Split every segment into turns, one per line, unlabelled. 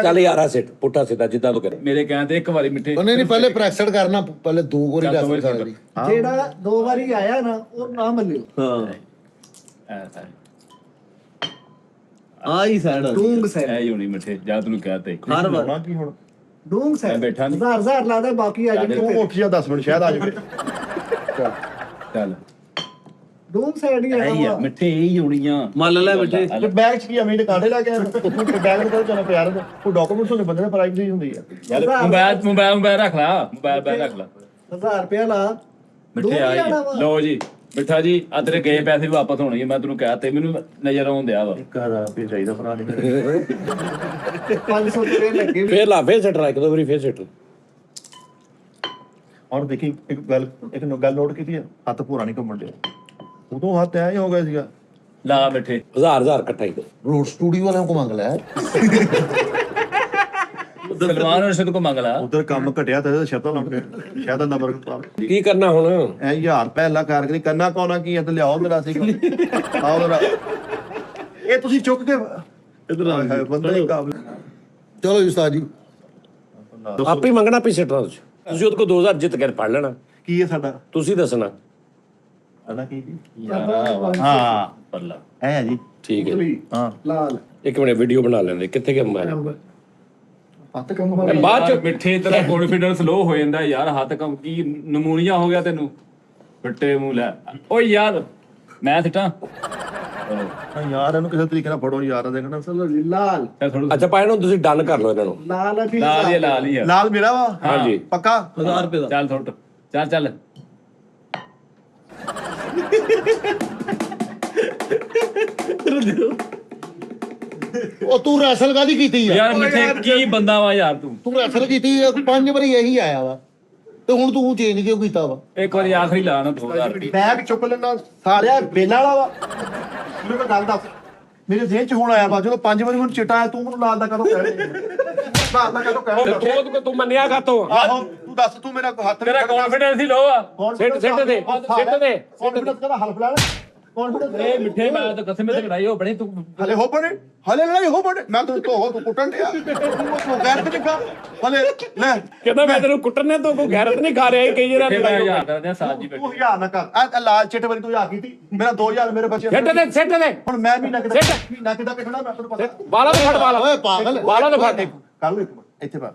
ਚੱਲ ਯਾਰਾ ਸਿੱਟ ਪੁੱਠਾ ਸਿੱਧਾ ਜਿੱਦਾਂ ਤੂੰ ਕਰੇ
ਮੇਰੇ ਕਹਿਣ ਤੇ ਇੱਕ ਵਾਰੀ ਮਿੱਠੇ
ਨਹੀਂ ਪਹਿਲੇ ਪ੍ਰੈਕਸਡ ਕਰਨਾ, ਪਹਿਲੇ 2 ਵਾਰੀ
ਚੱਲ ਦੋ ਵਾਰੀ
ਪ੍ਰੈਸ ਕਰਨੀ।
ਜਿਹੜਾ 2 ਵਾਰੀ ਆਇਆ ਨਾ ਉਹ ਨਾ ਮੰਨਿਓ।
ਆਹੀ ਸਾਈਡ
ਡੂੰਗ ਸੈਡ
ਐ ਹੀ ਹੋਣੀ ਮਿੱਠੇ ਜਾਂ ਤੈਨੂੰ ਕਹਤੇ
ਹਰ ਵਾਰ
ਕੀ ਹੁਣ
ਡੂੰਗ
ਮੈਂ
ਸੈਡ
ਬੈਠਾ ਨੀ।
ਹਜ਼ਾਰ ਲਾਦਾ ਬਾਕੀ ਆ
ਤੂੰ
ਜਾਣਗੇ।
ਉੱਠ ਜਾ 10 ਮਿੰਟ ਸ਼ਾਇਦ ਆ ਜਾਵੇ।
ਚੱਲ
ਡੂੰਗ ਸੈਡ ਹੀ
ਐ ਹੀ ਆ
ਆਇਆ
ਮਿੱਠੇ ਇਹ ਹੀ ਹੋਣੀਆਂ।
ਮੰਨ ਲੈ ਮਿੱਠੇ
ਤੇ ਬੈਗ 'ਚ ਕੀ ਅਮੀਰ ਕਾਂਡੇ ਲਾ ਕੇ ਆਇਆ ਬੈਗ ਨੂੰ ਚੱਲ ਪਿਆਰ ਕੋਈ ਡਾਕੂਮੈਂਟਸ ਹੁੰਦੇ ਬੰਦੇ ਨੇ ਪ੍ਰਾਈਵੇਸੀ ਹੁੰਦੀ ਆ।
ਯਾਰ ਮੋਬਾਈਲ ਰੱਖ ਲਾ, ਮੋਬਾਈਲ ਰੱਖ ਲਾ।
1000 ਰੁਪਇਆ ਲਾ।
ਮਿੱਠੇ ਆ ਜੀ ਲਓ ਜੀ ਮਿੱਠਾ ਜੀ ਆ ਤੇਰੇ ਗਏ ਪੈਸੇ ਵਾਪਸ ਹੋਣਗੇ। ਮੈਂ ਤੈਨੂੰ ਕਹਿ ਤੇ ਮੈਨੂੰ ਨਜ਼ਰ ਆਉਣ ਦਿਆ ਵਾ।
1000 ਰੁਪਏ ਚਾਹੀਦਾ ਭਰਾ ਦੇ
500 ਰੁਪਏ ਲੱਗੇ।
ਫੇਰ ਲਾ ਫੇਰ ਸਿੱਟ ਇੱਕ ਦੋ ਵਾਰੀ ਫੇਰ ਸਿੱਟ।
ਔਰ ਦੇਖੀ ਇੱਕ ਗੱਲ ਨੋਟ ਕੀਤੀ ਆ, ਹੱਥ ਭੋਰਾ ਨਹੀਂ ਘੁੰਮਣ ਡਿਆ। ਉਦੋਂ ਹੱਥ ਐ ਹੀ ਹੋ ਗਿਆ ਸੀਗਾ।
ਲਾ ਮਿੱਠੇ
1000 ਇਕੱਠਾ ਹੀ
ਰੋਡ ਸਟੂਡੀਓ ਵਾਲਿਆਂ ਕੋ ਮੰਗ ਲਿਆ।
ਸਲਮਾਨ ਅਰਸ਼ਦ ਕੋ ਮੰਗ ਲਾ।
ਉਧਰ ਕੰਮ ਘਟਿਆ ਤਾਂ ਸ਼ਬਦਾਂ ਲੱਗ ਗਿਆ ਸ਼ਾਇਦ ਨੰਬਰ
ਕੀ ਕਰਨਾ ਹੁਣ?
ਐ 1000 ਰੁਪਏ ਲਾ ਕਰਕੇ ਕਰਨਾ ਕੋਣਾ ਕੀ ਹੈ ਤੇ ਲਿਆਓ ਮੇਰਾ ਸੀ ਆਓ ਮੇਰਾ ਇਹ ਤੁਸੀਂ ਚੁੱਕ ਕੇ ਇਧਰ ਆ ਬੰਦਾ ਹੀ ਕਾਬਲ। ਚਲੋ ਜੀ ਉਸਤਾਦ ਜੀ
ਆਪੇ ਮੰਗਣਾ ਪਈ ਸਿੱਟਣਾ ਤੁਸੀਂ ਉਹਦੇ ਕੋਲ 2000 ਜਿੱਤ ਕੇ ਪੜ ਲੈਣਾ।
ਕੀ ਹੈ ਸਾਡਾ
ਤੁਸੀਂ ਦੱਸਣਾ।
ਸਾਡਾ ਕੀ ਜੀ
ਹਾਂ ਪਰਲਾ
ਐ ਹੈ ਜੀ
ਠੀਕ ਹੈ
ਹਾਂ
ਲਾਲ
ਇੱਕ ਮਿੰਟ ਵੀਡੀਓ ਬਣਾ ਲੈਂਦੇ ਕਿੱਥੇ ਗਿਆ ਮੋਬਾਈਲ
ਹੱਥ ਕੰਮ
ਬਾਅਦ ਚ
ਮਿੱਠੇ ਤੇਰਾ ਕੌਨਫੀਡੈਂਸ ਲੋ ਹੋ ਜਾਂਦਾ ਯਾਰ। ਹੱਥ ਕੰਮ ਕੀ ਨਮੂਨੀਆ ਹੋ ਗਿਆ ਤੈਨੂੰ ਫੱਟੇ ਮੂੰਹ ਲੈ। ਓ ਯਾਰ ਮੈਂ ਸਿੱਟਾਂ
ਯਾਰ ਇਹਨੂੰ ਕਿਸੇ ਤਰੀਕੇ ਨਾਲ ਫੜੋ ਯਾਰ ਦੇਖਣਾ
ਚਲੋ ਜੀ ਲਾਲ।
ਥੋੜਾ
ਅੱਛਾ ਪਾਇਨ ਨੂੰ ਤੁਸੀਂ ਡਨ ਕਰ ਲਓ ਇਹਨਾਂ ਨੂੰ।
ਲਾਲ ਅਭੀ
ਲਾਲ ਹੀ ਆ।
ਲਾਲ ਮੇਰਾ ਵਾ
ਹਾਂਜੀ
ਪੱਕਾ
1000 ਰੁਪਏ ਦਾ
ਚੱਲ ਥੋੜਾ ਚੱਲ
ਉਹ ਤੂੰ ਰੈਸਲ ਕਾਦੀ ਕੀਤੀ
ਯਾਰ ਮਿੱਠੇ ਕੀ ਬੰਦਾ ਵਾ ਯਾਰ ਤੂੰ।
ਤੂੰ ਰੈਸਲ ਕੀਤੀ 5 ਵਾਰੀ ਇਹੀ ਆਇਆ ਵਾ ਤੇ ਹੁਣ ਤੂੰ ਚੇਂਜ ਕਿਉਂ ਕੀਤਾ ਵਾ?
ਇੱਕ ਵਾਰੀ ਆਖਰੀ ਲਾ ਨਾ 2000 ਰੁਪਏ।
ਬੈਗ ਚੁੱਕ ਲੈਣਾ ਸਾਲਿਆ ਬੇਲਾ ਵਾਲਾ ਵਾ। ਮੈਨੂੰ ਕੋਈ ਗੱਲ ਦੱਸ ਮੇਰੇ ਜ਼ਿਹਨ ਚ ਹੁਣ ਆਇਆ ਵਾ ਜਦੋਂ 5 ਵਾਰੀ ਮੈਨੂੰ ਚਿੱਟਾ ਆਇਆ ਤੂੰ ਮੈਨੂੰ ਲਾਲ ਦਾ ਕਦੋਂ ਕਹਿ ਲਾਲ ਦਾ ਕਦੋਂ ਕਹਿ
ਤੂੰ ਮੰਨਿਆ ਕਾਤੋਂ?
ਆਹੋ ਤੂੰ ਦੱਸ ਤੂੰ ਮੇਰਾ ਹੱਥ
ਤੇਰਾ ਕੌਨਫੀਡੈਂਸ ਹੀ ਲੋ ਆ।
ਸਿੱਟ ਦੇ
ਕੌਨਫੀਡੈਂਸ ਕਦਾ ਹਲਫ ਲੈਣਾ ਕੌਨਫੀਡੈਂਸ
ਇਹ ਮਿੱਠੇ ਮੈਂ ਤਾਂ ਕਸਮ ਤੇ ਕਢਾਈ ਹੋ ਬਣੀ ਤੂੰ।
ਹਲੇ ਹੋ ਬਣੇ ਹਲੇ ਲੜਾਈ ਹੋ ਬਣੇ ਮੈਂ ਤੂੰ ਤੂੰ ਕੁੱਟਣ ਡਿਆ ਤੂੰ ਗੈਰ ਤੇ ਨਿਕਾ ਹਲੇ ਲੈ
ਕਹਿੰਦਾ ਮੈਂ ਤੈਨੂੰ ਕੁੱਟਣੇ ਤੋਂ ਕੋਈ ਗੈਰਤ ਨਹੀਂ ਖਾ ਰਿਹਾ ਇਹ ਕਈ ਜਿਹੜਾ
ਮਿੱਠੇ ਮੈਂ ਯਾਦ ਕਰਦੇ ਆ ਸਾਥ ਜੀ
ਤੂੰ
ਬੈਠੇ।
1000 ਨਾ ਕਰ ਆ ਲਾਲ ਚਿੱਟ ਵਾਰੀ ਤੂੰ ਹਜ਼ਾਰ ਕੀਤੀ ਮੇਰਾ 2000 ਮੇਰੇ ਬੱਚੇ
ਸਿੱਟ ਦੇ
ਹੁਣ ਮੈਂ ਮਹੀਨਾ ਕਿਦਾਂ ਕਿਖਣਾ ਮੈਂ ਤੈਨੂੰ ਪਤਾ
ਬਾਲਾਂ ਤੋਂ ਫੜ ਬਾਲਾਂ
ਓਏ ਪਾਗਲ
ਬਾਲਾਂ ਤੋਂ ਫੜ
ਕਰ ਲਓ ਇੱਕ ਮਿੰਟ ਇੱਥੇ ਪਾ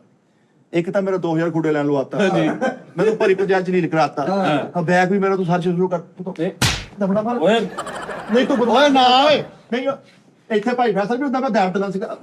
ਇੱਕ ਤਾਂ ਮੇਰਾ 2000 ਖੁੱਡੇ ਲੈਣ ਲਵਾਤਾ ਹਾਂਜੀ ਮੈਨੂੰ ਭਰੀ ਪੰਜਾਬ ਚ ਨੀਲ ਕਰਾਤਾ ਹਾਂ ਬੈਗ ਵੀ ਮੇਰਾ ਤੂੰ ਸਰਚ ਸ਼ੁਰੂ ਕਰ ਦਬੜਾ ਮਾਰ
ਓਏ
ਨਹੀਂ ਤੂੰ ਓਏ ਨਾ ਓਏ ਨਹੀਂ ਇੱਥੇ ਭਾਈ ਫੈਸਲ ਵੀ ਹੁੰਦਾ ਮੈਂ ਦੈਵ ਦਲਾ ਸੀਗਾ